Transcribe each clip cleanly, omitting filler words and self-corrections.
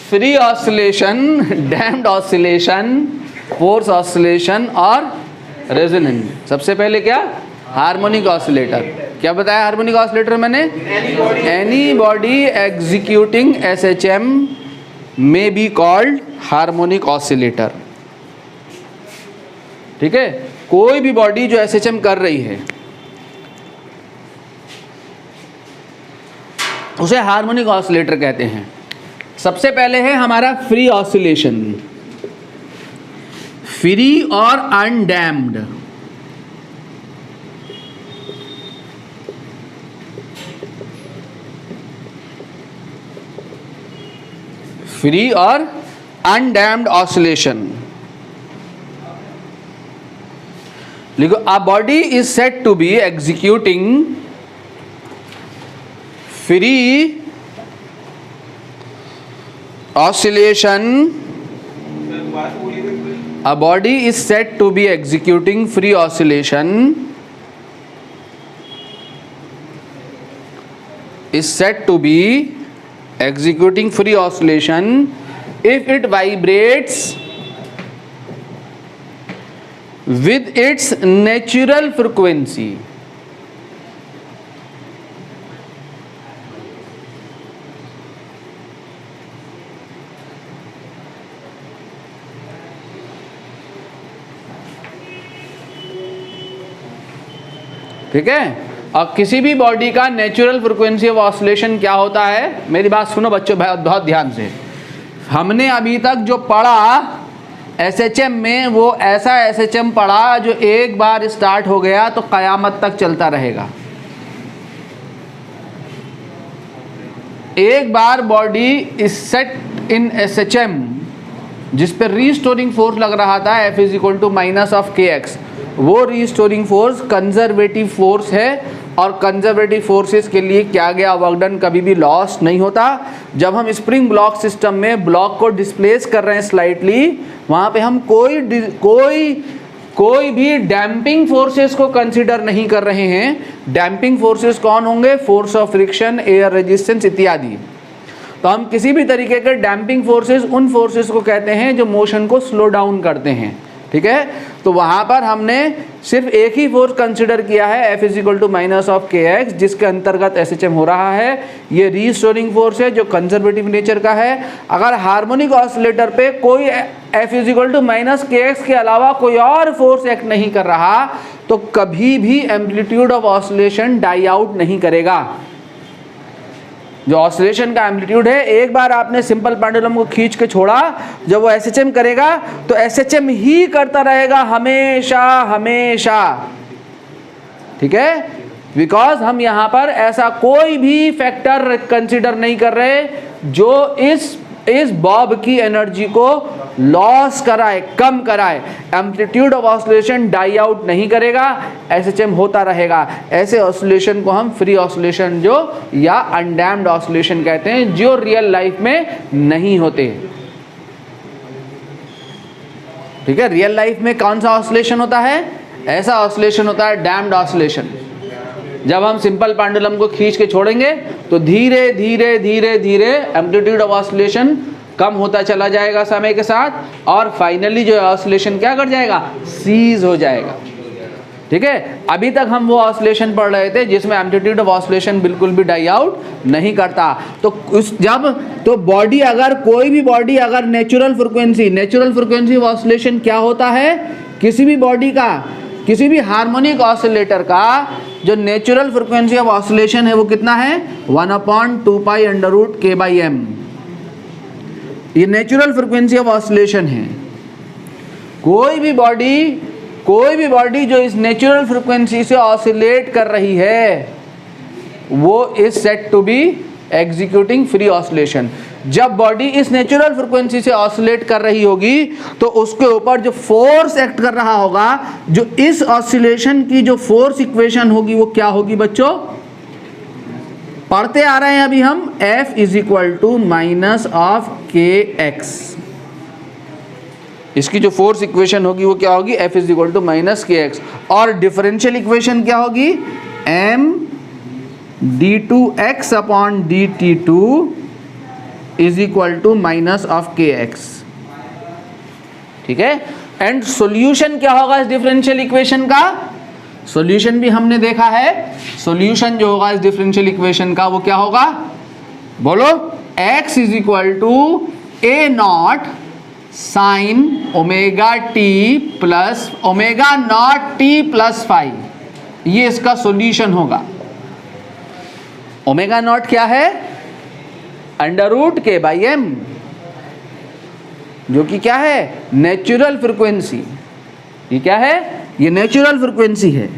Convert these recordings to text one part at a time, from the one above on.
Free oscillation, damped oscillation, force oscillation और resonant. सबसे पहले क्या? Harmonic oscillator. क्या बताया हार्मोनिक ऑसिलेटर मैंने? Any body executing SHM may be called harmonic oscillator. ठीक है, कोई भी बॉडी जो एसएचएम कर रही है उसे हार्मोनिक ऑसिलेटर कहते हैं। सबसे पहले है हमारा फ्री ऑसिलेशन, फ्री और अनडैम्ड। फ्री और अनडैम्ड ऑसिलेशन। लिखो, a body is said to be executing free oscillation. A body is said to be executing free oscillation, is said to be executing free oscillation if it vibrates with its natural frequency. ठीक है, और किसी भी body का natural frequency of oscillation क्या होता है? मेरी बात सुनो बच्चों बहुत ध्यान से। हमने अभी तक जो पढ़ा एसएचएम में, वो ऐसा एसएचएम पढ़ा जो एक बार स्टार्ट हो गया तो कयामत तक चलता रहेगा। एक बार body is set in SHM जिस पर रीस्टोरिंग फोर्स लग रहा था F is equal to minus of KX, वो रीस्टोरिंग फोर्स कंजर्वेटिव फोर्स है और कंजर्वेटिव फोर्सेस के लिए क्या गया वर्क डन कभी भी लॉस नहीं होता। जब हम स्प्रिंग ब्लॉक सिस्टम में ब्लॉक को डिस्प्लेस कर रहे हैं स्लाइटली, वहाँ पे हम कोई भी डैम्पिंग फोर्सेस को कंसीडर नहीं कर रहे हैं। डैम्पिंग फोर्सेस कौन होंगे? Force of friction, air resistance इत्यादि। तो हम किसी भी तरीके के डैम्पिंग फोर्सेस उन फोर्सेस को कहते हैं जो मोशन को स्लो डाउन करते हैं। ठीक है, तो वहां पर हमने सिर्फ एक ही फोर्स कंसिडर किया है F is equal to minus of KX, जिसके अंतर्गत एसएचएम हो रहा है। ये रीस्टोरिंग फोर्स है जो कंजर्वेटिव नेचर का है। अगर हार्मोनिक ऑसिलेटर पे कोई F is equal to minus KX के अलावा कोई और फोर्स एक्ट नहीं कर रहा तो कभी भी amplitude of oscillation die out नहीं करेगा। जो ऑसिलेशन का एम्पलीट्यूड है, एक बार आपने सिंपल पेंडुलम को खींच के छोड़ा, जब वो एसएचएम करेगा तो एसएचएम ही करता रहेगा हमेशा हमेशा। ठीक है, बिकॉज हम यहाँ पर ऐसा कोई भी फैक्टर कंसीडर नहीं कर रहे जो इस बॉब की एनर्जी को लॉस कराए, कम कराए। Amplitude of oscillation die out नहीं करेगा, एसएचएम होता रहेगा। ऐसे ऑसिलेशन को हम फ्री ऑसिलेशन जो या अनडैम्प्ड ऑसिलेशन कहते हैं, जो रियल लाइफ में नहीं होते। ठीक है, रियल लाइफ में कौन सा ऑसिलेशन होता है? ऐसा ऑसिलेशन होता है डैम्प्ड ऑसिलेशन। जब हम सिंपल पेंडुलम को खींच के छोड़ेंगे तो धीरे धीरे धीरे धीरे एम्पलीट्यूड ऑफ ऑसिलेशन कम होता चला जाएगा समय के साथ, और फाइनली जो ऑसिलेशन क्या कर जाएगा? सीज हो जाएगा। ठीक है, अभी तक हम वो ऑसिलेशन पढ़ रहे थे जिसमें एम्पलीट्यूड ऑफ ऑसिलेशन बिल्कुल भी डाई आउट नहीं करता। तो बॉडी अगर कोई भी बॉडी अगर नेचुरल फ्रिक्वेंसी ऑफ ऑसिलेशन क्या होता है? किसी भी बॉडी का, किसी भी हार्मोनिक ऑसिलेटर का जो नेचुरल फ्रिक्वेंसी ऑफ ऑसिलेशन है वो कितना है? 1/2π√K/m। ये नेचुरल फ्रिक्वेंसी ऑफ ऑसिलेशन है। कोई भी बॉडी जो इस नेचुरल फ्रिक्वेंसी से ऑसिलेट कर रही है वो is said to be executing free oscillation. जब बॉडी इस नेचुरल फ्रिक्वेंसी से ऑसिलेट कर रही होगी तो उसके ऊपर जो फोर्स एक्ट कर रहा होगा, जो इस ऑसिलेशन की जो फोर्स इक्वेशन होगी वो क्या होगी बच्चों? पढ़ते आ रहे हैं अभी हम, F is equal to minus of KX। इसकी जो फोर्स इक्वेशन होगी वो क्या होगी? F is equal to minus KX। और डिफरेंशियल इक्वेशन क्या होगी? M d2x upon dt2 is equal to minus of K X, ठीक है। एंड सॉल्यूशन क्या होगा इस डिफरेंशियल इक्वेशन का? सॉल्यूशन भी हमने देखा है, सॉल्यूशन जो होगा इस डिफरेंशियल इक्वेशन का वो क्या होगा, बोलो। x is equal to A naught sine omega T plus omega naught T plus 5, ये इसका सॉल्यूशन होगा। ओमेगा नॉट क्या है? अंडर रूट के बाई एम, जो कि क्या है, नेचुरल फ्रीक्वेंसी। ये क्या है? ये नेचुरल फ्रीक्वेंसी है।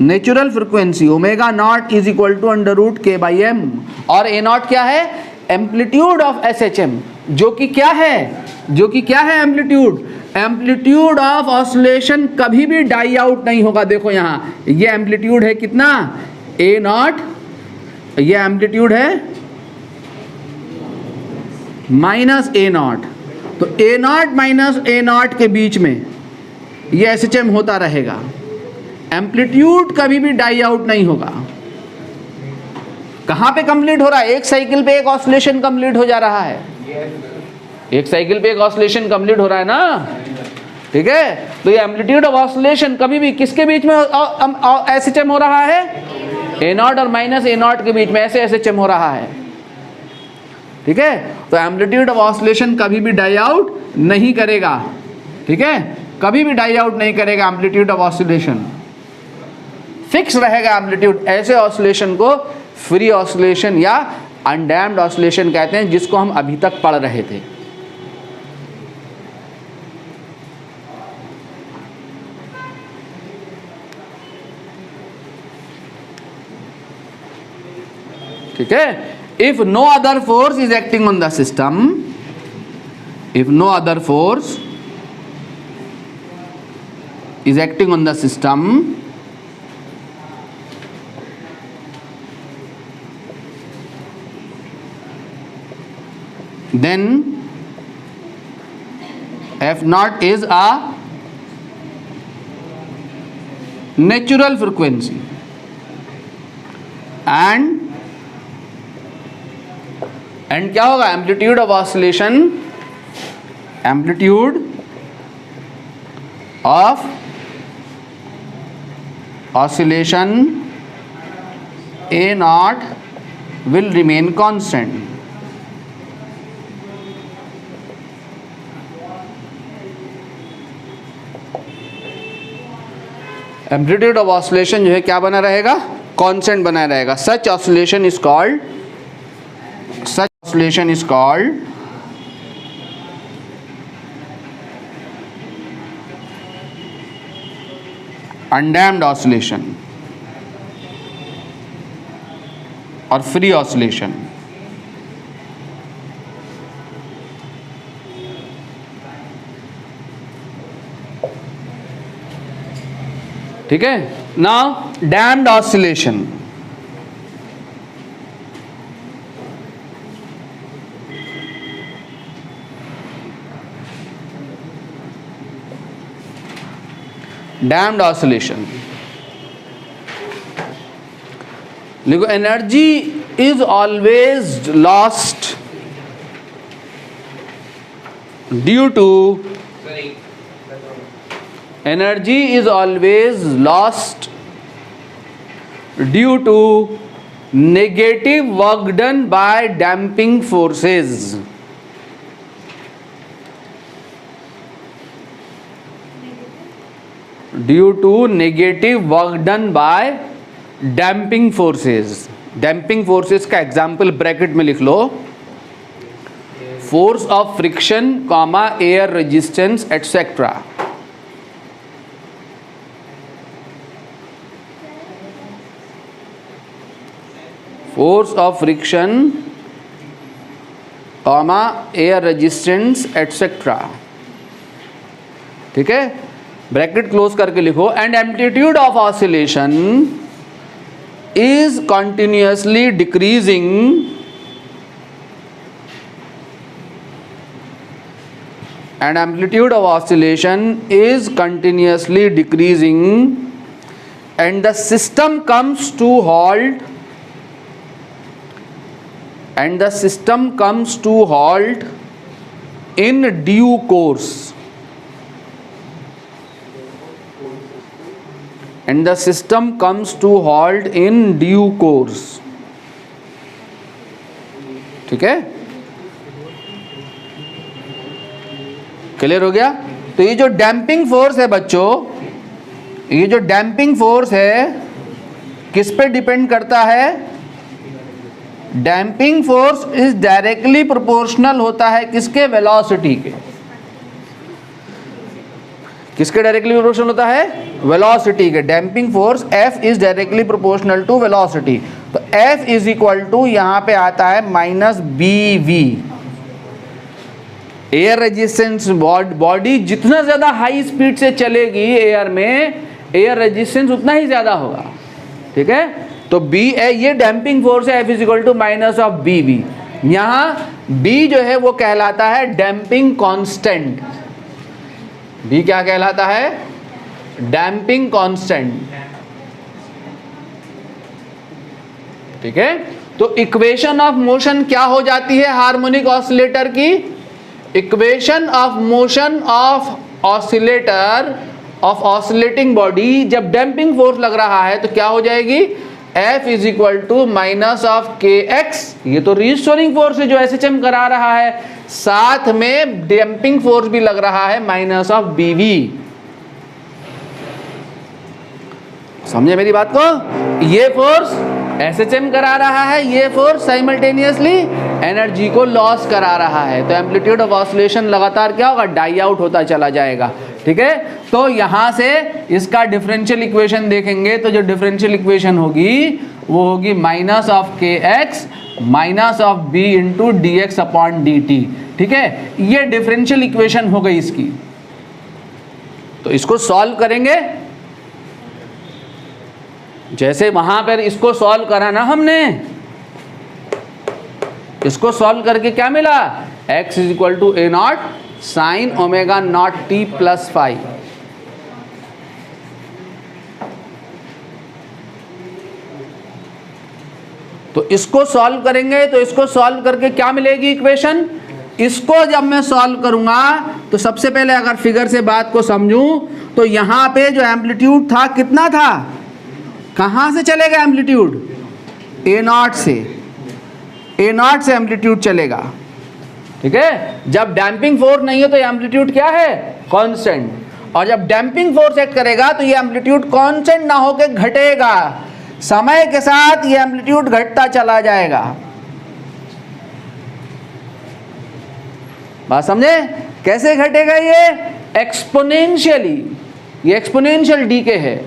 Natural frequency omega naught is equal to under root के बाई एम, और ए नॉट क्या है? Amplitude of S H M, जो कि क्या है, जो कि क्या है एम्पलीट्यूड, एम्पलीट्यूड ऑफ ऑसिलेशन कभी भी डाई आउट नहीं होगा। देखो यहाँ ये एम्पलीट्यूड है कितना, ए नॉट, ये एम्पलीट्यूड है माइनस ए नॉट, तो ए नॉट माइनस ए नॉट के बीच में ये एस एच एम होता रहेगा, एम्पलीट्यूड कभी भी डाई आउट नहीं होगा। कहाँ पे कंप्लीट हो रहा है? एक साइकिल पे एक ऑसिलेशन कंप्लीट हो जा रहा है, एक साइकिल पे एक ऑसिलेशन कंप्लीट हो रहा है ना, ठीक है। तो ये एम्पलीट्यूड ऑफ ऑसिलेशन कभी भी किसके बीच में एस एच एम हो रहा है? ए नॉट और माइनस ए नॉट के बीच में ऐसे एस एच एम हो रहा है, ठीक है। तो एम्पलीट्यूड ऑफ ऑसिलेशन कभी भी डाई आउट नहीं करेगा, ठीक है, कभी भी डाई आउट नहीं करेगा। एम्पलीट्यूड ऑफ ऑसिलेशन फिक्स रहेगा एम्पलीट्यूड। ऐसे ऑसिलेशन को फ्री ऑसिलेशन या अनडैम्प्ड ऑसिलेशन कहते हैं, जिसको हम अभी तक पढ़ रहे थे। ठीक है। If no other force is acting on the system, if no other force is acting on the system, then F naught is a natural frequency and क्या होगा? Amplitude of oscillation, amplitude of oscillation A naught will remain constant. Amplitude of oscillation जो है क्या बना रहेगा? Constant बना रहेगा। Such oscillation is called undamped oscillation और फ्री ऑसिलेशन। ठीक है। Now damped oscillation, damped oscillation लिखो, energy is always lost due to, energy is always lost due to negative work done by damping forces. Due to negative work done by damping forces. Damping forces का example bracket में लिख लो, force of friction, comma, air resistance etcetera. Force of friction, comma, air resistance etcetera, ठीक है। Bracket close करके लिखो, and amplitude of oscillation is continuously decreasing, and amplitude of oscillation is continuously decreasing and the system comes to halt, and the system comes to halt in due course, and the system comes to halt in due course. ठीक है, clear हो गया? तो ये जो damping force है बच्चों, ये जो डैम्पिंग फोर्स है किस पे डिपेंड करता है? Damping force is directly proportional होता है किसके? वेलोसिटी के। किसके डायरेक्टली प्रोपोर्शनल होता है? वेलोसिटी के। Damping force F is directly proportional to velocity. तो F इज इक्वल टू यहां पे आता है minus BV। Air resistance, body जितना ज्यादा हाई स्पीड से चलेगी एयर में, एयर रेजिस्टेंस उतना ही ज्यादा होगा। ठीक है, तो B ये डैम्पिंग फोर्स है, F is equal to minus of BV। यहां B जो है वो कहलाता है डैम्पिंग कांस्टेंट। B क्या कहलाता है? Damping constant. ठीक है, तो इक्वेशन ऑफ मोशन क्या हो जाती है हार्मोनिक ऑसिलेटर की? Equation of motion of oscillator of oscillating body जब डैम्पिंग फोर्स लग रहा है तो क्या हो जाएगी? F is equal to minus of KX। ये तो रीस्टोरिंग फोर्स है जो SHM करा रहा है, साथ में डैम्पिंग फोर्स भी लग रहा है माइनस ऑफ BV। समझे मेरी बात को? ये फोर्स SHM करा रहा है, ये फोर्स साइमल्टेनियसली एनर्जी को लॉस करा रहा है। तो एम्पलीट्यूड ऑफ ऑसिलेशन लगातार क्या होगा? डाई आउट होता चला जाएगा। ठीक है, तो यहां से इसका डिफरेंशियल इक्वेशन देखेंगे तो जो डिफरेंशियल इक्वेशन होगी वो होगी minus of KX minus of B into DX upon DT। ठीक है, ये डिफरेंशियल इक्वेशन हो गई इसकी। तो इसको सॉल्व करेंगे, जैसे वहां पर इसको सॉल्व करा ना हमने, इसको सॉल्व करके क्या मिला? x is equal to A naught sine omega naught T plus 5। तो इसको सॉल्व करेंगे तो इसको सॉल्व करके क्या मिलेगी इक्वेशन? इसको जब मैं सॉल्व करूंगा तो सबसे पहले अगर फिगर से बात को समझूं तो यहां पे जो एम्पलीट्यूड था कितना था? कहां से चलेगा एम्पलीट्यूड? A नॉट से, A नॉट से एम्पलीट्यूड चलेगा। ठीक है, जब डैम्पिंग फोर्स नहीं है तो एम्पलीट्यूड क्या है? कांस्टेंट। और जब डैम्पिंग फोर्स एक्ट करेगा तो ये एम्पलीट्यूड कांस्टेंट ना होकर घटेगा, समय के साथ ये एम्पलीट्यूड घटता चला जाएगा। बात समझे? कैसे घटेगा ये? एक्सपोनेंशियली। ये एक्सपोनेंशियल डीके है।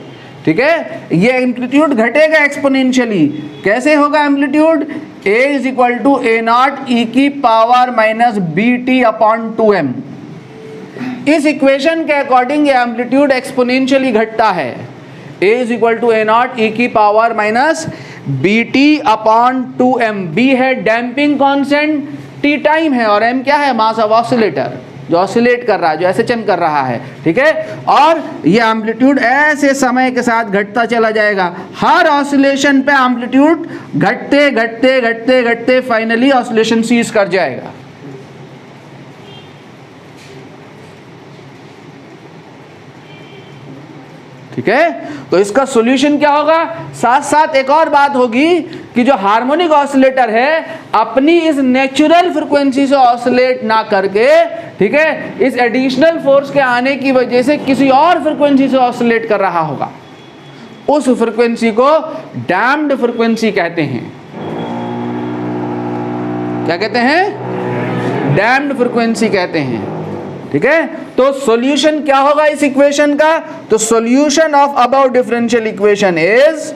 ठीक है, ये एम्पलीट्यूड घटेगा एक्सपोनेंशियली। कैसे होगा amplitude? A is equal to A naught E की power minus BT upon 2M। इस इक्वेशन के अकॉर्डिंग ये एम्पलीट्यूड एक्सपोनेंशियली घटता है। A is equal to A naught E की power minus BT upon 2M। B है डैम्पिंग कांस्टेंट, T टाइम है और M क्या है? मास ऑफ ऑसिलेटर जो ऑसिलेट कर रहा है, जो SHM कर रहा है। ठीक है, और ये एम्पलीट्यूड ऐसे समय के साथ घटता चला जाएगा। हर ऑसिलेशन पे एम्पलीट्यूड घटते घटते घटते घटते फाइनली ऑसिलेशन सीज कर जाएगा। ठीक है, तो इसका सॉल्यूशन क्या होगा? साथ साथ एक और बात होगी कि जो हार्मोनिक ऑसिलेटर है अपनी इस नेचुरल फ्रीक्वेंसी से ऑसिलेट ना करके, ठीक है, इस एडिशनल फोर्स के आने की वजह से किसी और फ्रीक्वेंसी से ऑसिलेट कर रहा होगा। उस फ्रीक्वेंसी को डैम्प्ड फ्रीक्वेंसी कहते हैं। क्या कहते हैं? डैम्प्ड फ्रीक्वेंसी कहते हैं। ठीक है, तो सॉल्यूशन क्या होगा इस इक्वेशन का? तो solution of about differential equation is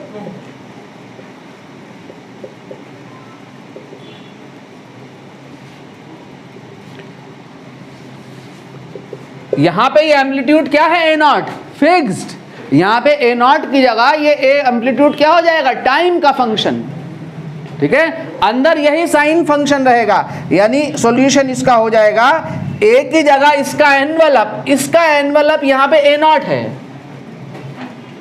यहां पे ये एम्पलीट्यूड क्या है? A not fixed. यहां पे A नॉट की जगह ये A एम्पलीट्यूड क्या हो जाएगा? टाइम का फंक्शन। ठीक है, अंदर यही साइन फंक्शन रहेगा, यानी सॉल्यूशन इसका हो जाएगा A की जगह इसका एनवेलप, इसका एनवेलप यहां पे A नॉट है।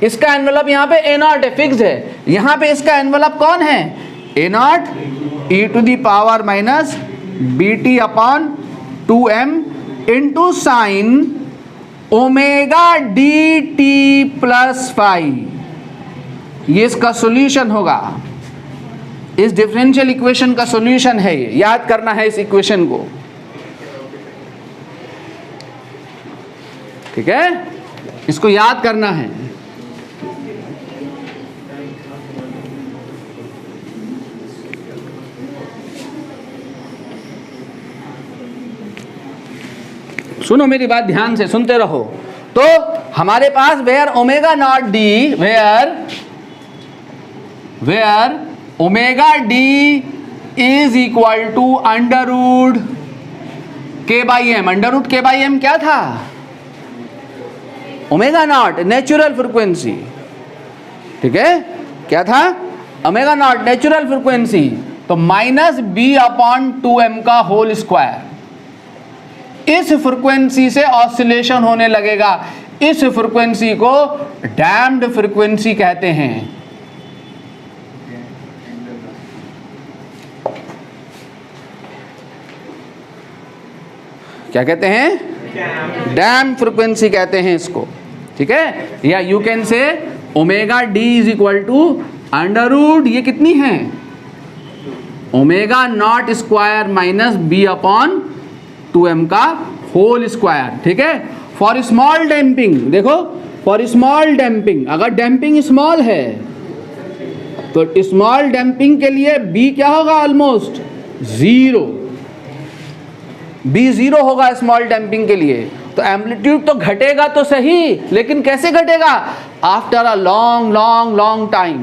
इसका एनवेलप यहाँ पे ए नॉट है, फिक्स है। यहाँ पे इसका एनवेलप कौन है? A naught e to the power minus B T upon 2m into sine omega d t plus five. ये इसका सॉल्यूशन होगा, इस डिफरेंशियल इक्वेशन का सॉल्यूशन है ये, याद करना है इस इक्वेशन को, ठीक है, इसको याद करना है। सुनो मेरी बात ध्यान से, सुनते रहो। तो हमारे पास where omega naught d, where omega D is equal to under root के बाई एम। अंडर रूट के बाई एम क्या था? ओमेगा नॉट, नेचुरल फ्रीक्वेंसी, ठीक है, क्या था? ओमेगा नॉट नेचुरल फ्रीक्वेंसी, तो माइनस बी अपॉन 2m का होल स्क्वायर। इस फ्रीक्वेंसी से ऑसिलेशन होने लगेगा, इस फ्रीक्वेंसी को डैम्प्ड फ्रीक्वेंसी कहते हैं। क्या कहते हैं? डैम्प्ड फ्रीक्वेंसी कहते हैं इसको, ठीक है। या you can say omega D is equal to under root, ये कितनी है? Omega naught square minus B upon 2m का होल स्क्वायर, ठीक है। फॉर स्मॉल डैम्पिंग, देखो फॉर स्मॉल डैम्पिंग, अगर डैम्पिंग स्मॉल है तो स्मॉल डैम्पिंग के लिए b क्या होगा? ऑलमोस्ट जीरो, b जीरो होगा स्मॉल डैम्पिंग के लिए। तो एम्पलीट्यूड तो घटेगा तो सही, लेकिन कैसे घटेगा? After a long long long time.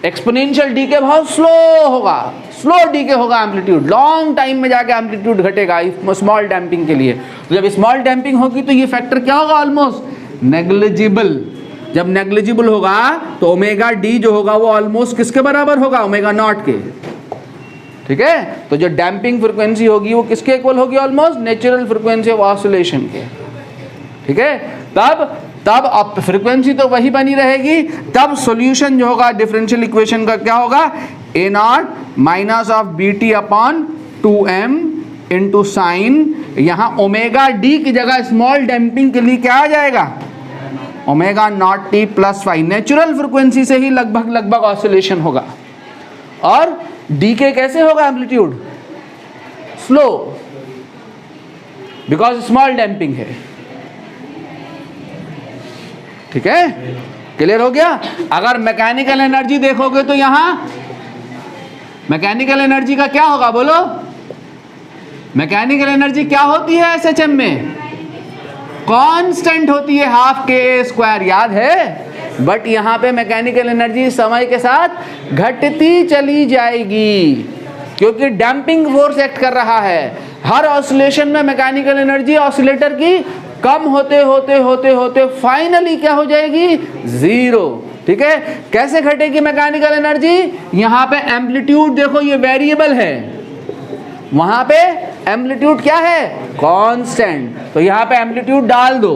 Exponential decay बहुत स्लो होगा, स्लो डीके होगा एम्पलीट्यूड, लॉन्ग टाइम में जाके एम्पलीट्यूड घटेगा स्मॉल डैम्पिंग के लिए। तो जब स्मॉल डैम्पिंग होगी तो ये फैक्टर क्या होगा? Almost negligible. जब नेग्लिजिबल होगा तो ओमेगा डी जो होगा वो ऑलमोस्ट किसके बराबर होगा? ओमेगा नॉट के, ठीक है। तो जो डैम्पिंग फ्रीक्वेंसी होगी वो किसके इक्वल होगी? Almost natural frequency of oscillation के, ठीक है। तब अब फ्रीक्वेंसी तो वही बनी रहेगी, तब सॉल्यूशन जो होगा डिफरेंशियल इक्वेशन का क्या होगा? A naught minus of b T upon 2m into sine, यहाँ ओमेगा डी की जगह स्मॉल डैम्पिंग के लिए क्या आ जाएगा? Omega naught T plus 5। Natural frequency से ही लगभग ऑसिलेशन होगा। और डीके कैसे होगा? Amplitude slow, because small damping है, ठीक है। क्लियर हो गया? अगर मैकेनिकल एनर्जी देखोगे तो यहां मैकेनिकल एनर्जी का क्या होगा? बोलो, मैकेनिकल एनर्जी क्या होती है एसएचएम में? कांस्टेंट होती है, हाफ के ए स्क्वायर, याद है। बट यहां पे मैकेनिकल एनर्जी समय के साथ घटती चली जाएगी, क्योंकि डैम्पिंग फोर्स एक्ट कर रहा है। हर ऑसिलेशन में मैकेनिकल एनर्जी ऑसिलेटर की कम होते होते होते होते फाइनली क्या हो जाएगी? जीरो, ठीक है। कैसे घटेगी मैकेनिकल एनर्जी? यहाँ पे एम्पलीट्यूड देखो, ये वेरिएबल है, वहां पे एम्पलीट्यूड क्या है? कांस्टेंट। तो यहाँ पे एम्पलीट्यूड डाल दो,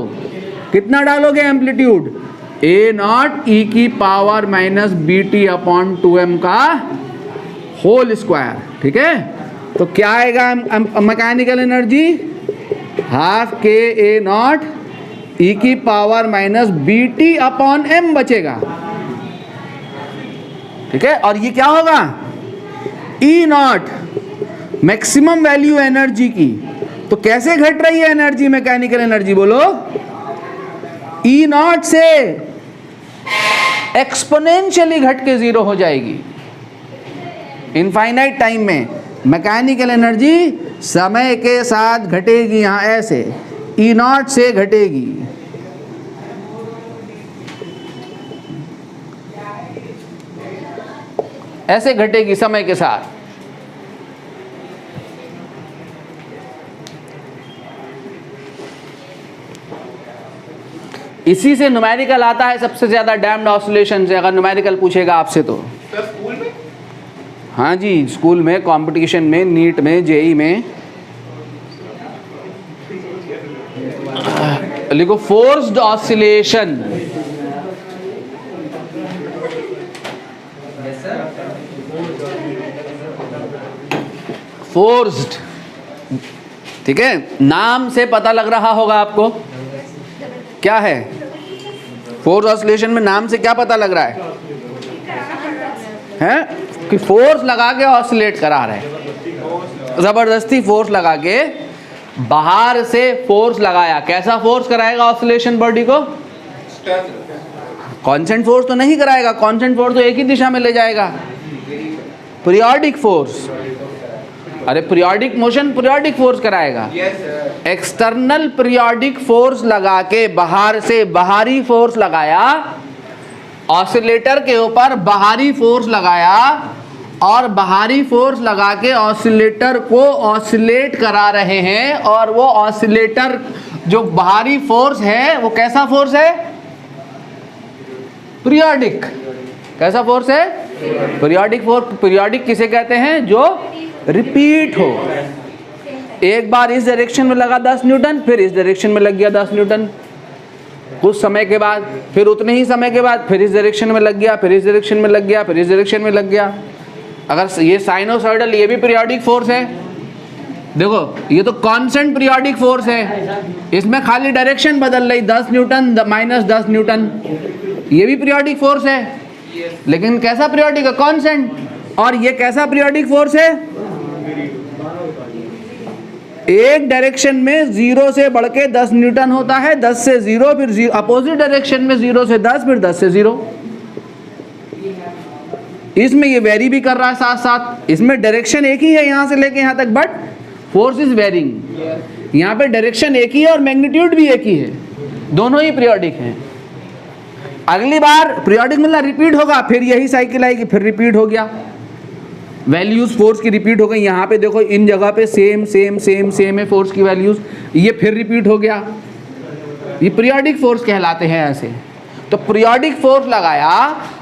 कितना डालोगे एम्पलीट्यूड? ए नॉट ई की power minus B T upon 2m का होल स्क्वायर, ठीक है। तो क्या आएगा मैकेनिकल एनर्जी? हाफ के ए नॉट ई की power minus B T upon M बचेगा, ठीक है। और ये क्या होगा? E naught maximum value energy की। तो कैसे घट रही है एनर्जी, मैकेनिकल एनर्जी? बोलो, ई नॉट से एक्सपोनेंशियली घट के जीरो हो जाएगी इनफाइनाइट टाइम में। मैकेनिकल एनर्जी समय के साथ घटेगी, यहां ऐसे ई नॉट से घटेगी, ऐसे घटेगी समय के साथ। इसी से न्यूमेरिकल आता है सबसे ज्यादा डैम्प्ड ऑसिलेशन से, अगर न्यूमेरिकल पूछेगा आपसे तो। स्कूल में? हाँ जी, स्कूल में, कंपटीशन में, नीट में, जेई में। लिखो फोर्स्ड ऑसिलेशन, फोर्स्ड, ठीक है, नाम से पता लग रहा होगा आपको क्या है फोर्स ऑसिलेशन में, नाम से क्या पता लग रहा है कि फोर्स लगा के ऑसिलेट करा रहे हैं, जबरदस्ती फोर्स लगा के, बाहर से फोर्स लगाया। कैसा फोर्स कराएगा ऑसिलेशन बॉडी को? कांस्टेंट फोर्स तो नहीं कराएगा, कांस्टेंट फोर्स तो एक ही दिशा में ले जाएगा, पीरियोडिक फोर्स। अरे पीरियोडिक मोशन पीरियोडिक फोर्स कराएगा। एक्सटर्नल पीरियोडिक फोर्स लगा के, बाहर से बाहरी फोर्स लगाया, ऑसिलेटर के ऊपर बाहरी फोर्स लगाया और बाहरी फोर्स लगा के ऑसिलेटर को ऑसिलेट करा रहे हैं। और वो ऑसिलेटर जो बाहरी फोर्स है वो कैसा फोर्स है? पीरियोडिक। कैसा फोर्स है? Periodic force. पीरियोडिक किसे कहते हैं? जो रिपीट हो। एक बार इस डायरेक्शन में लगा 10 न्यूटन, फिर इस डायरेक्शन में लग गया 10 न्यूटन, कुछ समय के बाद फिर उतने ही समय के बाद फिर इस डायरेक्शन में लग गया, फिर इस डायरेक्शन में लग गया, फिर इस डायरेक्शन में लग गया। अगर ये साइनोसॉइडल, ये भी पीरियोडिक फोर्स है। देखो ये तो कांस्टेंट पीरियोडिक फोर्स है, इसमें खाली डायरेक्शन बदल रही, 10 न्यूटन माइनस 10 न्यूटन, ये भी पीरियोडिक फोर्स है। लेकिन कैसा पीरियोडिक है? कांस्टेंट। और ये कैसा पीरियोडिक फोर्स है? एक डायरेक्शन में 0 से बढ़ के 10 न्यूटन होता है, 10 से 0, फिर अपोजिट डायरेक्शन में 0 से 10, फिर 10 से 0। इसमें ये वेरी भी कर रहा है साथ साथ, इसमें डायरेक्शन एक ही है यहाँ से लेके यहाँ तक, बट फोर्स इज वेरिंग। यहाँ पे डायरेक्शन एक ही है और मैग्नीट्यूड भी एक ही है, दोनों ही पीरियोडिक हैं। अगली बार पीरियोडिक मतलब रिपीट होगा, फिर यही साइकिल आएगी, फिर रिपीट हो गया, वैल्यूज फोर्स की रिपीट हो गई। यहाँ पे देखो इन जगह पे सेम सेम सेम सेम है फोर्स की वैल्यूज, ये फिर रिपीट हो गया, ये पीरियोडिक फोर्स कहलाते हैं ऐसे। तो पीरियोडिक फोर्स लगाया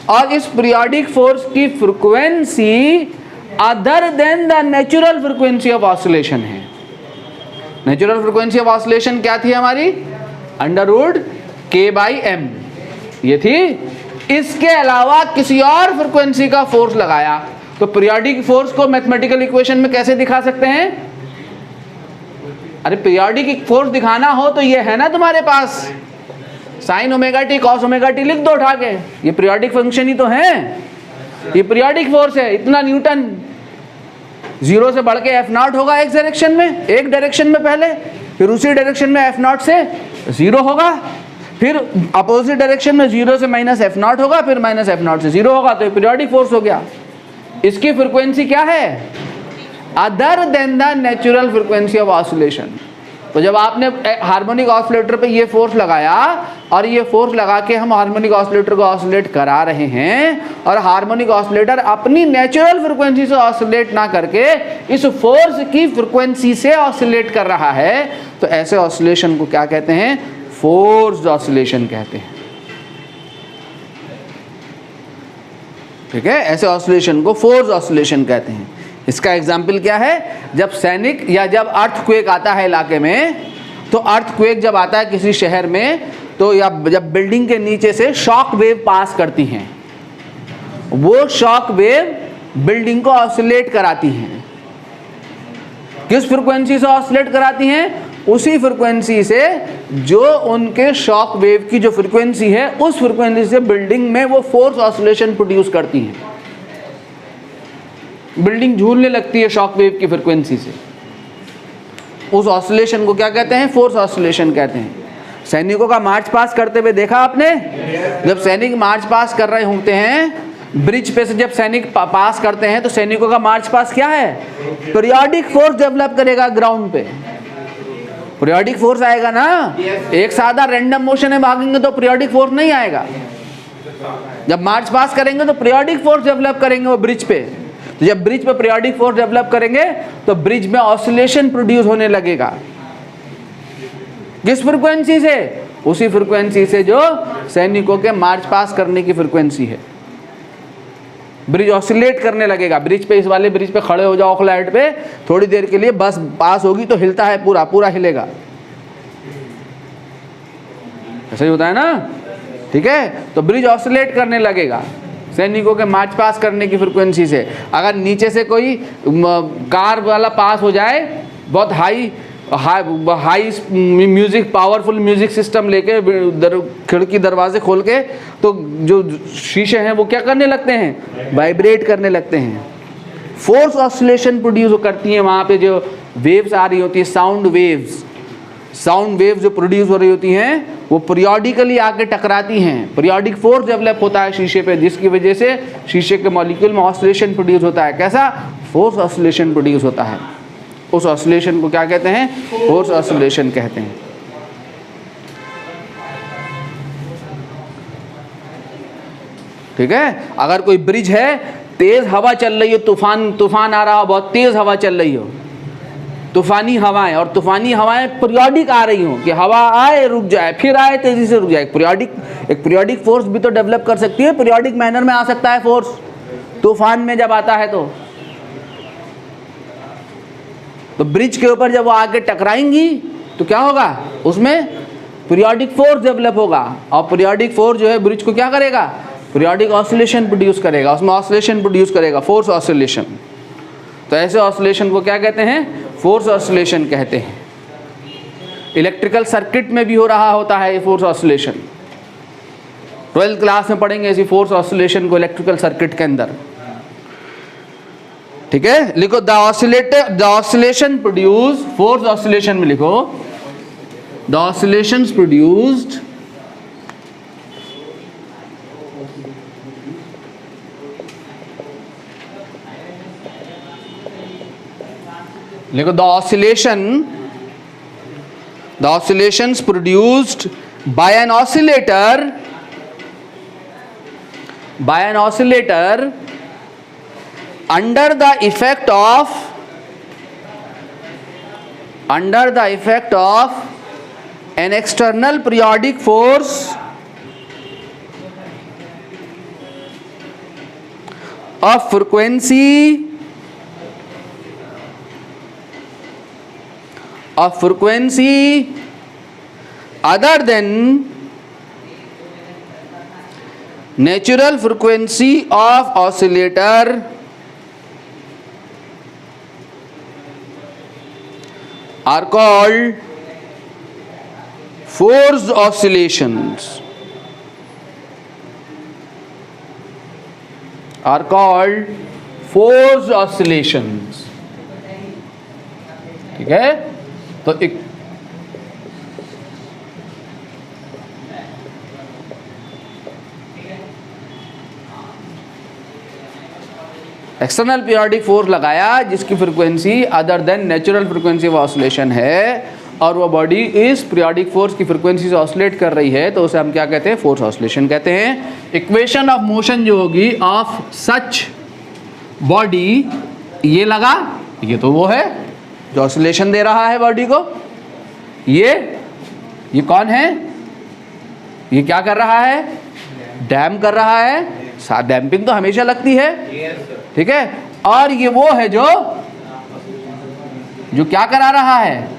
और इस पीरियोडिक फोर्स की frequency other than the natural frequency of oscillation है। नेचुरल फ्रीक्वेंसी ऑफ ऑसिलेशन क्या थी हमारी? √k/m ये थी। इसके अलावा किसी और फ्रीक्वेंसी का फोर्स लगाया तो पीरियोडिक फोर्स को मैथमेटिकल इक्वेशन में कैसे दिखा सकते हैं? अरे पीरियोडिक फोर्स दिखाना हो तो ये है ना तुम्हारे पास, sin ωt cos ωt लिख दो उठा के, ये पीरियोडिक फंक्शन ही तो है, ये पीरियोडिक फोर्स है। इतना न्यूटन 0 से बढ़ के F0 होगा एक डायरेक्शन में, एक डायरेक्शन में पहले, फिर उसी डायरेक्शन में F0 से 0 होगा, फिर अपोजिट डायरेक्शन में 0 से माइनस F0 होगा, फिर माइनस F0 से 0 होगा, तो ये पीरियोडिक फोर्स हो गया। इसकी फ्रीक्वेंसी क्या है? Other than the natural frequency of oscillation. तो जब आपने हार्मोनिक ऑसिलेटर पे ये फोर्स लगाया और ये फोर्स लगा के हम हार्मोनिक ऑसिलेटर को ऑसिलेट करा रहे हैं और हार्मोनिक ऑसिलेटर अपनी नेचुरल फ्रीक्वेंसी से ऑसिलेट ना करके इस फोर्स की फ्रीक्वेंसी से ऑसिलेट कर रहा है, तो ऐसे ऑसिलेशन को क्या कहते हैं? फोर्स्ड ऑसिलेशन कहते हैं। ठीक है, ऐसे ऑसिलेशन को फोर्स ऑसिलेशन कहते हैं। इसका एग्जाम्पल क्या है? जब सैनिक या जब अर्थक्वेक आता है इलाके में, तो अर्थक्वेक जब आता है किसी शहर में, तो या जब बिल्डिंग के नीचे से शॉक वेव पास करती हैं, वो शॉक वेव बिल्डिंग को ऑसिलेट कराती हैं। किस फ्रीक्वेंसी से ऑसिलेट कराती हैं? उसी फ्रीक्वेंसी से जो उनके शॉक वेव की जो फ्रीक्वेंसी है, उस फ्रीक्वेंसी से बिल्डिंग में वो फोर्स ऑसिलेशन प्रोड्यूस करती हैं। बिल्डिंग झूलने लगती है शॉक वेव की फ्रीक्वेंसी से, उस ऑसिलेशन को क्या कहते हैं? फोर्स ऑसिलेशन कहते हैं। सैनिकों का मार्च पास करते हुए देखा आपने? जब सैनिक मार्च पास कर रहे होते हैं ब्रिज पे से, जब सैनिक पास करते हैं तो सैनिकों का मार्च पास क्या है? पीरियोडिक फोर्स डेवलप करेगा ग्राउंड पे, पीरियोडिक फोर्स आएगा ना। एक सादा रैंडम मोशन में भागेंगे तो पीरियोडिक फोर्स नहीं आएगा। जब मार्च पास करेंगे तो पीरियोडिक फोर्स डेवलप करेंगे वो ब्रिज पे। तो जब ब्रिज पे पीरियोडिक फोर्स डेवलप करेंगे तो ब्रिज में ऑसिलेशन प्रोड्यूस होने लगेगा। किस फ्रीक्वेंसी से? उसी फ्रीक्वेंसी से जो सैनिकों के मार्च पास करने की फ्रीक्वेंसी है। ब्रिज ऑसिलेट करने लगेगा। ब्रिज पे, इस वाले ब्रिज पे खड़े हो जाओ फ्लैट पे, थोड़ी देर के लिए बस पास होगी तो हिलता है, पूरा पूरा हिलेगा। ऐसा ही होता है ना? ठीक है, तो ब्रिज ऑसिलेट करने लगेगा। सैनिकों के मार्च पास करने की फ्रिक्वेंसी से। अगर नीचे से कोई कार वाला पास हो जाए बहुत high music, powerful music system लेके, खिड़की दरवाजे खोल के, तो जो शीशे हैं वो क्या करने लगते हैं, वाइब्रेट करने लगते हैं। फोर्स ऑसिलेशन प्रोड्यूस करती हैं वहाँ पे जो वेव्स आ रही होती है, साउंड वेव्स जो प्रोड्यूस हो रही होती हैं वो पीरियोडिकली आके टकराती हैं। पीरियोडिक फोर्स डेवलप होता है शीशे पे, जिसकी वजह से शीशे के मॉलिक्यूल में ऑसिलेशन प्रोड्यूस होता है। कैसा? फोर्स ऑसिलेशन प्रोड्यूस होता है। उस ऑसिलेशन को क्या कहते हैं? फोर्स ऑसिलेशन कहते हैं। ठीक है। अगर कोई ब्रिज है, तेज हवा चल रही हो, तूफान आ रहा हो, बहुत तेज हवा चल रही हो, तूफानी हवाएं, और तूफानी हवाएं पीरियोडिक आ रही हो कि हवा आए रुक जाए, फिर आए तेजी से रुक जाए, एक पीरियोडिक फोर्स भी तो डेवलप कर सकती है। पीरियोडिक मैनर में आ सकता है फोर्स तूफान में जब आता है तो ब्रिज के ऊपर जब वो आके टकराएंगी तो क्या होगा, उसमें पीरियोडिक फोर्स डेवलप होगा, और पीरियोडिक फोर्स जो है ब्रिज को क्या करेगा, पीरियोडिक ऑसिलेशन प्रोड्यूस करेगा, उसमें ऑसिलेशन प्रोड्यूस करेगा, फोर्स ऑसिलेशन। तो ऐसे ऑसिलेशन को क्या कहते हैं? फोर्स ऑसिलेशन कहते हैं। इलेक्ट्रिकल सर्किट में भी हो रहा होता है ये फोर्स ऑसिलेशन। 12th क्लास में पढ़ेंगे इसी फोर्स ऑसिलेशन को इलेक्ट्रिकल सर्किट के अंदर। ठीक है, लिखो the oscillation produce, force oscillation में लिखो द ऑसिलेशंस प्रोड्यूस्ड लिखो the oscillations produced by an oscillator under the effect of an external periodic force of frequency other than natural frequency of oscillator are called forced oscillations. ठीक है, तो एक external periodic force लगाया जिसकी frequency other than natural frequency of oscillation है, और वो body इस पीरियोडिक फोर्स की फ्रीक्वेंसी से ऑसिलेट कर रही है, तो उसे हम क्या कहते हैं? फोर्स ऑसिलेशन कहते हैं। इक्वेशन ऑफ मोशन जो होगी ऑफ सच बॉडी, ये लगा, ये तो वो है जो ऑसिलेशन दे रहा है बॉडी को। ये कौन है? ये क्या कर रहा है? डैम कर रहा है। डैम्पिंग तो हमेशा लगती है, ठीक है। और ये वो है जो क्या करा रहा है?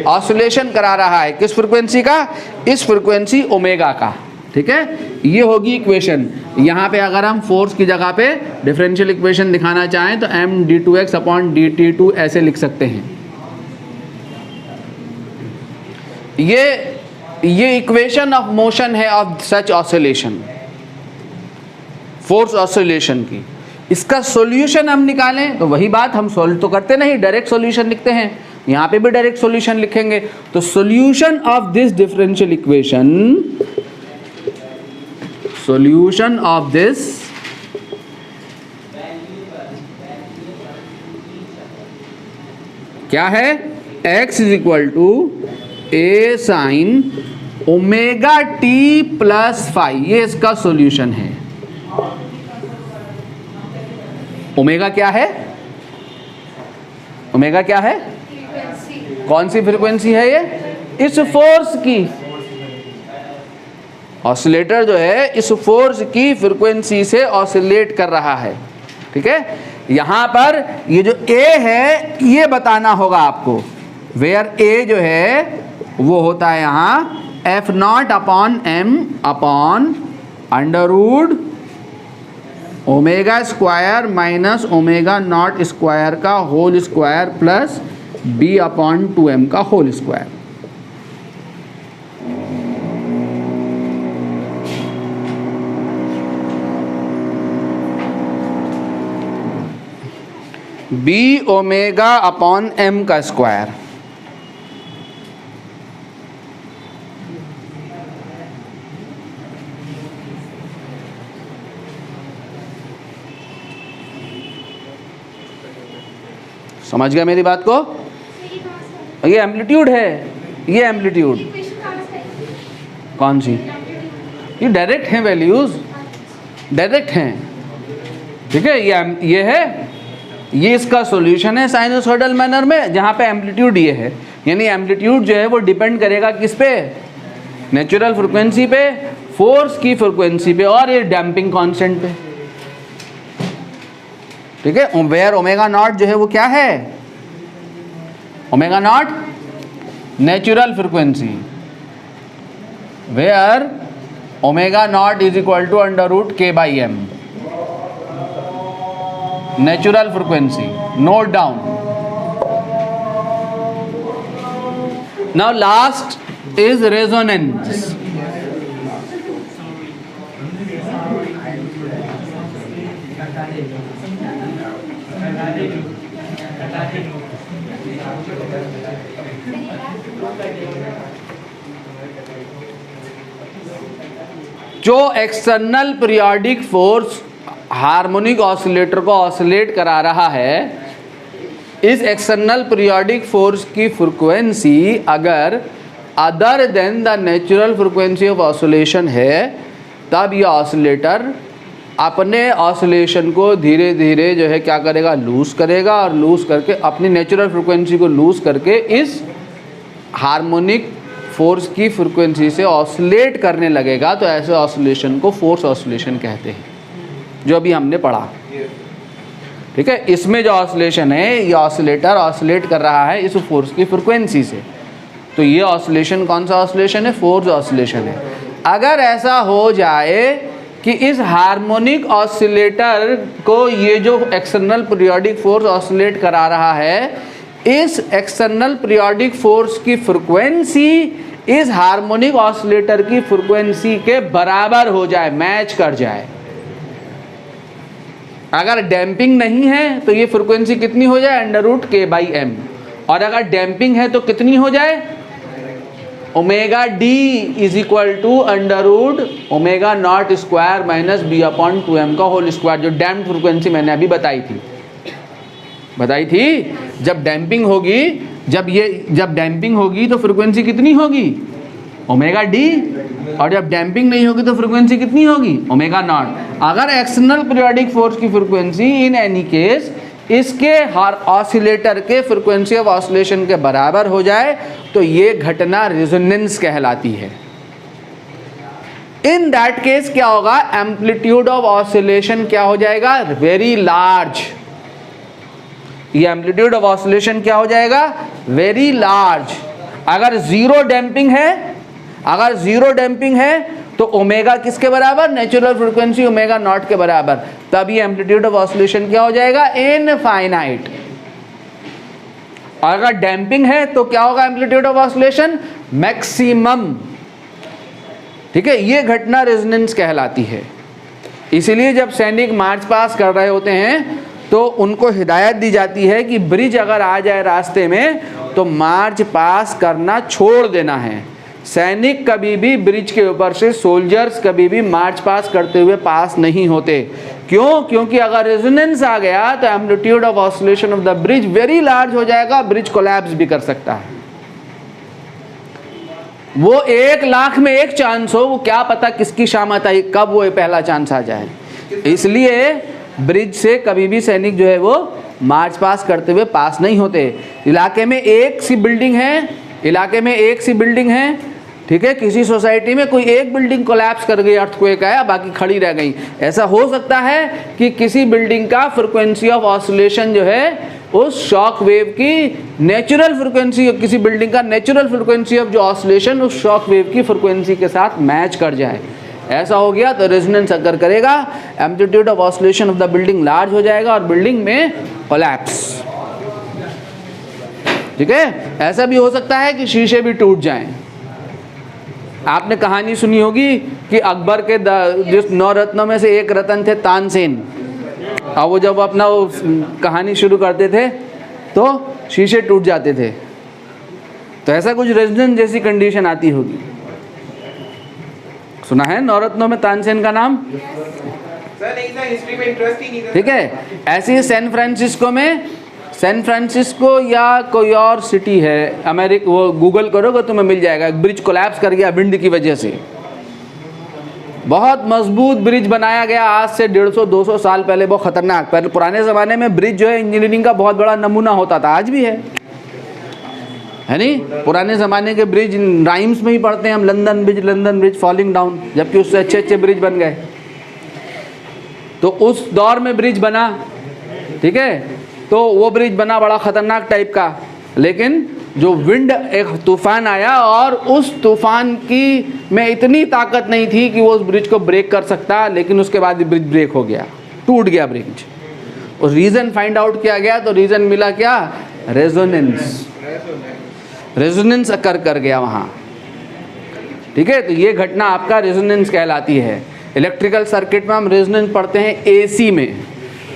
ऑसिलेशन करा रहा है। किस फ्रीक्वेंसी का? इस फ्रीक्वेंसी ओमेगा का। ठीक है, ये होगी इक्वेशन। यहाँ पे अगर हम फोर्स की जगह पे डिफरेंशियल इक्वेशन दिखाना चाहें तो md2x/dt2 ऐसे लिख सकते हैं। ये इक्वेशन ऑफ मोशन है of such oscillation, force oscillation की। इसका सॉल्यूशन हम निकालें तो वही बात, हम सॉल्व तो करते नहीं, डायरेक्ट सॉल्यूशन लिखते हैं। यहाँ पे भी डायरेक्ट सॉल्यूशन लिखेंगे। तो solution of this differential equation, solution of this क्या है? x is equal to a sine omega T plus phi, ये इसका सॉल्यूशन है। ओमेगा क्या है? ओमेगा क्या है? कौन सी फ्रीक्वेंसी है ये? इस फोर्स की। ऑसिलेटर जो है इस फोर्स की फ्रीक्वेंसी से ऑसिलेट कर रहा है। ठीक है, यहां पर ये जो A है ये बताना होगा आपको। वेयर A जो है वो होता है यहां F0/m/, under root omega square minus omega naught square का होल स्क्वायर प्लस b/2m का whole square. b omega upon m का स्क्वायर। समझ गया मेरी बात को? ये एम्पलीट्यूड है, ये एम्पलीट्यूड कौन सी? ये डायरेक्ट हैं, वैल्यूज डायरेक्ट हैं, ठीक है। ये है, ये इसका सॉल्यूशन है साइनसोइडल मैनर में, जहाँ पे एम्पलीट्यूड ये है। यानी एम्पलीट्यूड जो है वो डिपेंड करेगा किस पे? नेचुरल फ्रिक्वेंसी पे, फोर्स की फ्रिक्वेंसी पे और ये डैम्पिंग कांस्टेंट पे, ठीक है। वेयर ओमेगा नॉट जो है वो क्या है? Omega naught natural frequency, where omega naught is equal to under root k/m natural frequency. Note down. Now last is resonance. जो external periodic force harmonic oscillator को ऑसिलेट करा रहा है, इस एक्सटर्नल पीरियोडिक फोर्स की फ्रीक्वेंसी अगर other than the natural frequency of oscillation है, तब यह ऑसिलेटर अपने ऑसिलेशन को धीरे धीरे जो है क्या करेगा? लूज करेगा, और लूज करके अपनी नेचुरल फ्रीक्वेंसी को लूज करके इस हार्मोनिक फोर्स की फ्रीक्वेंसी से ऑसिलेट करने लगेगा। तो ऐसे ऑसिलेशन को फोर्स ऑसिलेशन कहते हैं, जो अभी हमने पढ़ा, ठीक है। इसमें जो ऑसिलेशन है, ये ऑसिलेटर ऑसिलेट कर रहा है इस फोर्स की फ्रीक्वेंसी से, तो ये ऑसिलेशन कौन सा ऑसिलेशन है? फोर्स ऑसिलेशन है। अगर ऐसा हो जाए कि इस हार्मोनिक ऑसिलेटर को ये जो एक्सटर्नल पीरियोडिक फोर्स ऑसिलेट करा रहा है, इस एक्सटर्नल पीरियोडिक फोर्स की फ्रीक्वेंसी इस हार्मोनिक ऑसिलेटर की फ्रीक्वेंसी के बराबर हो जाए, मैच कर जाए। अगर डैम्पिंग नहीं है तो ये फ्रीक्वेंसी कितनी हो जाए? Under root k/m। और अगर डैम्पिंग है तो कितनी हो जाए? Omega D is equal to under root omega naught square minus b/2m का होल स्क्वायर, जो डैम्प फ्रीक्वेंसी मैंने अभी बताई थी। जब डैम्पिंग होगी, जब डैम्पिंग होगी तो फ्रीक्वेंसी कितनी होगी? Omega D. और जब डैम्पिंग नहीं होगी तो फ्रीक्वेंसी कितनी होगी? Omega naught. अगर एक्सटर्नल पीरियोडिक फोर्स की फ्रीक्वेंसी इन एनी केस इसके ऑसिलेटर के फ्रीक्वेंसी ऑफ ऑसिलेशन के बराबर हो जाए, तो ये घटना रेजोनेंस कहलाती है। इन दैट केस क्या होगा? एम्पलीट्यूड ऑफ ऑसिलेशन क्या हो जाएगा? Very large. ये एम्पलीट्यूड ऑफ ऑसिलेशन क्या हो जाएगा? Very large. अगर जीरो डैम्पिंग है तो ओमेगा किसके बराबर? नेचुरल फ्रीक्वेंसी ओमेगा नॉट के बराबर। तब ये एम्पलीट्यूड ऑफ ऑसिलेशन क्या हो जाएगा? इनफाइनाइट। और अगर डैम्पिंग है तो क्या होगा एम्पलीट्यूड ऑफ ऑसिलेशन? मैक्सिमम। ठीक है, ये घटना रेजोनेंस कहलाती है। इसीलिए जब सैनिक मार्च पास कर रहे होते हैं तो उनको हिदायत दी जाती है कि ब्रिज अगर आ जाए रास्ते में तो मार्च पास करना छोड़ देना है। सैनिक कभी भी ब्रिज के ऊपर से, सोल्जर्स कभी भी मार्च पास करते हुए पास नहीं होते। क्यों? क्योंकि अगर रेजोनेंस आ गया तो amplitude of oscillation of the bridge very large हो जाएगा, ब्रिज कोलैप्स भी कर सकता है। वो 1 लाख में 1 चांस हो, वो क्या पता किसकी शामत आई, कब वो पहला चांस आ जाए। इसलिए ब्रिज से कभी भी सैनिक जो है वो मार्च पास करते हुए पास नहीं होते। इलाके में एक सी बिल्डिंग है, ठीक है, किसी सोसाइटी में कोई एक बिल्डिंग कोलैप्स कर गई, अर्थक्वेक आया, बाकी खड़ी रह गई। ऐसा हो सकता है कि किसी बिल्डिंग का फ्रीक्वेंसी ऑफ ऑसिलेशन जो है उस शॉक वेव की नेचुरल फ्रीक्वेंसी, किसी बिल्डिंग का नेचुरल फ्रीक्वेंसी ऑफ जो ऑसिलेशन उस शॉक वेव की फ्रीक्वेंसी के साथ मैच कर जाए। ऐसा हो गया तो रेजोनेंस अकर करेगा, amplitude of oscillation of the building large हो जाएगा और बिल्डिंग में कोलैप्स। ठीक है, ऐसा भी हो सकता है कि शीशे भी टूट जाएं। आपने कहानी सुनी होगी कि अकबर के जिस 9 रत्नों में से एक रत्न थे तानसेन, और वो जब अपना वो कहानी शुरू करते थे तो शीशे टूट जाते थे। तो ऐसा कुछ रेजोनेंस जैसी कंडीशन आती होगी। सुना है 9 रत्नों में तानसेन का नाम? ठीक है, ऐसे ही सैन फ्रांसिस्को या कोई और सिटी है अमेरिका, वो गूगल करोगे तुम्हें मिल जाएगा, एक ब्रिज कोलैप्स कर गया विंड की वजह से। बहुत मजबूत ब्रिज बनाया गया आज से 150-200 साल पहले, बहुत खतरनाक। पहले पुराने ज़माने में ब्रिज जो है इंजीनियरिंग का बहुत बड़ा नमूना होता था, आज भी है नहीं? पुराने ज़माने के ब्रिज राइम्स में ही पढ़ते हैं हम, लंदन ब्रिज फॉलिंग डाउन, जबकि उससे अच्छे अच्छे ब्रिज बन गए। तो उस दौर में ब्रिज बना, ठीक है, तो वो ब्रिज बना बड़ा ख़तरनाक टाइप का, लेकिन जो विंड, एक तूफ़ान आया और उस तूफ़ान की में इतनी ताकत नहीं थी कि वो उस ब्रिज को ब्रेक कर सकता, लेकिन उसके बाद ब्रिज ब्रेक हो गया, टूट गया ब्रिज। और रीज़न फाइंड आउट किया गया तो रीज़न मिला क्या? रेजोनेंस अकर कर गया वहाँ। ठीक है, तो ये घटना आपका रेजोनेंस कहलाती है। इलेक्ट्रिकल सर्किट में हम रेजोनेंस पढ़ते हैं एसी में।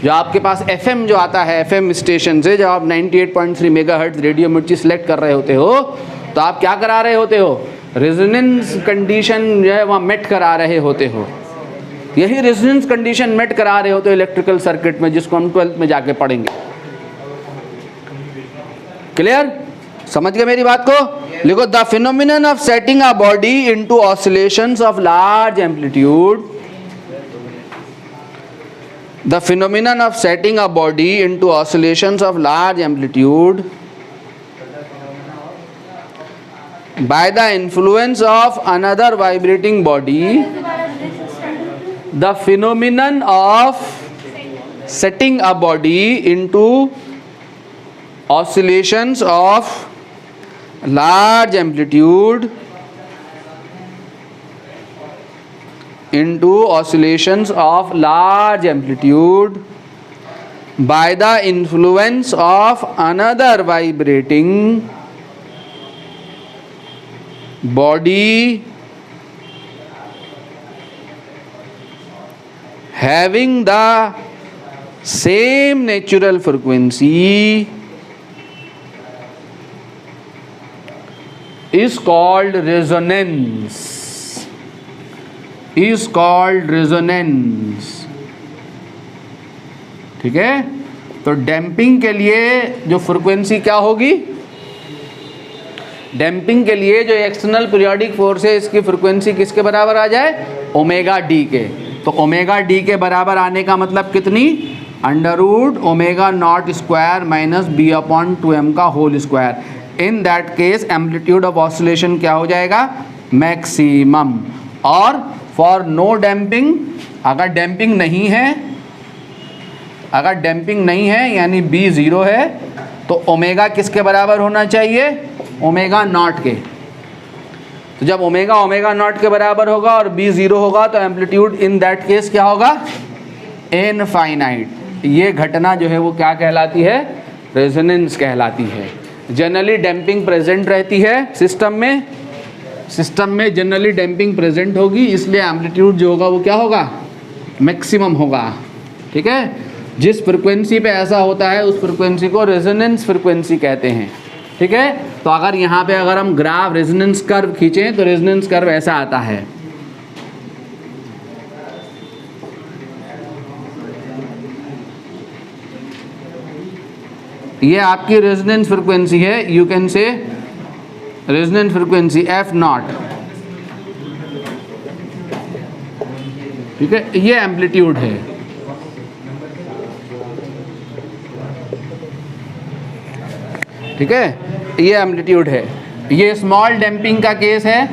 जो आपके पास एफएम जो आता है, एफएम स्टेशन से जब आप 98.3 मेगाहर्ट्ज रेडियो मिर्ची सेलेक्ट कर रहे होते हो, तो आप क्या करा रहे होते हो? रेजोनेंस कंडीशन जो है वहाँ मेट करा रहे होते हो। यही रेजोनेंस कंडीशन मेट करा रहे होते हो इलेक्ट्रिकल सर्किट में, जिसको हम 12th में जाके पढ़ेंगे। क्लियर? समझ गए मेरी बात को? लिखो, the phenomenon of setting a body into oscillations of large amplitude, the phenomenon of setting a body into oscillations of large amplitude by the influence of another vibrating body, the phenomenon of setting a body into oscillations of large amplitude by the influence of another vibrating body having the same natural frequency is called resonance. ठीक है, तो damping के लिए जो frequency क्या होगी? Damping के लिए जो एक्सटर्नल पीरियोडिक फोर्स है, इसकी फ्रीक्वेंसी किसके बराबर आ जाए? ओमेगा डी के। तो ओमेगा डी के बराबर आने का मतलब कितनी? √ω0² माइनस b/2m का whole square. In that case amplitude of oscillation क्या हो जाएगा? मैक्सिमम। और फॉर नो डैम्पिंग, अगर डैम्पिंग नहीं है यानी b 0 है, तो ओमेगा किसके बराबर होना चाहिए? ω0 के। तो जब ω0 के बराबर होगा और b 0 होगा तो एम्पलीट्यूड इन दैट केस क्या होगा? इनफाइनाइट। ये घटना जो है वो क्या कहलाती है? रेजोनेंस कहलाती है। जनरली डैम्पिंग प्रेजेंट रहती है सिस्टम में जनरली डैम्पिंग प्रेजेंट होगी, इसलिए एम्पलीट्यूड जो होगा वो क्या होगा? मैक्सिमम होगा। ठीक है, जिस फ्रिक्वेंसी पे ऐसा होता है उस फ्रिक्वेंसी को रेजोनेंस फ्रिक्वेंसी कहते हैं। ठीक है, तो अगर यहाँ पे अगर हम ग्राफ रेजोनेंस कर्व खींचें तो रेजोनेंस कर्व ऐसा आता है। ये आपकी रेजोनेंस फ्रिक्वेंसी है, यू कैन से रेजोनेंस फ्रिक्वेंसी f0। ठीक है, ये एम्पलीट्यूड है। ठीक है, ये एम्पलीट्यूड है। ये स्मॉल डैम्पिंग का केस है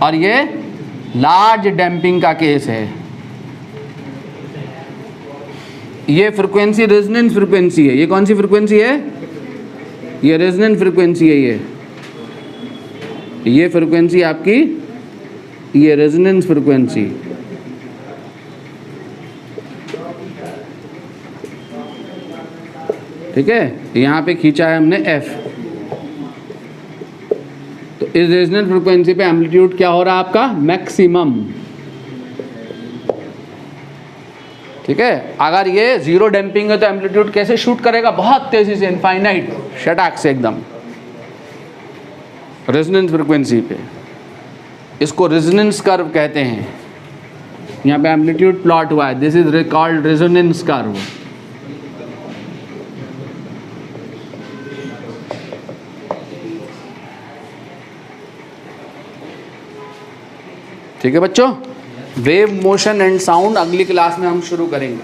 और ये लार्ज डैम्पिंग का केस है। ये फ्रिक्वेंसी रेजोनेंस फ्रिक्वेंसी है। ये कौन सी फ्रिक्वेंसी है? ये रेजोनेंस फ्रिक्वेंसी है। ये ये फ्रिक्वेंसी आपकी, ये रेजोनेंस फ्रिक्वेंसी, ठीक है, यहाँ पे खींचा है हमने F। तो इस रेजोनेंस फ्रिक्वेंसी पे एम्पलीट्यूड क्या हो रहा है आपका, मैक्सिमम, ठीक है। अगर ये जीरो डैम्पिंग है तो एम्पलीट्यूड कैसे शूट करेगा, बहुत तेजी से, इनफाइनाइट, शटाक से एकदम, रेजोनेंस फ्रिक्वेंसी पे। इसको रेजोनेंस कर्व कहते हैं। यहाँ पे एम्पलीट्यूड प्लॉट हुआ है, this is called resonance curve. ठीक है बच्चों, वेव मोशन एंड साउंड अगली क्लास में हम शुरू करेंगे।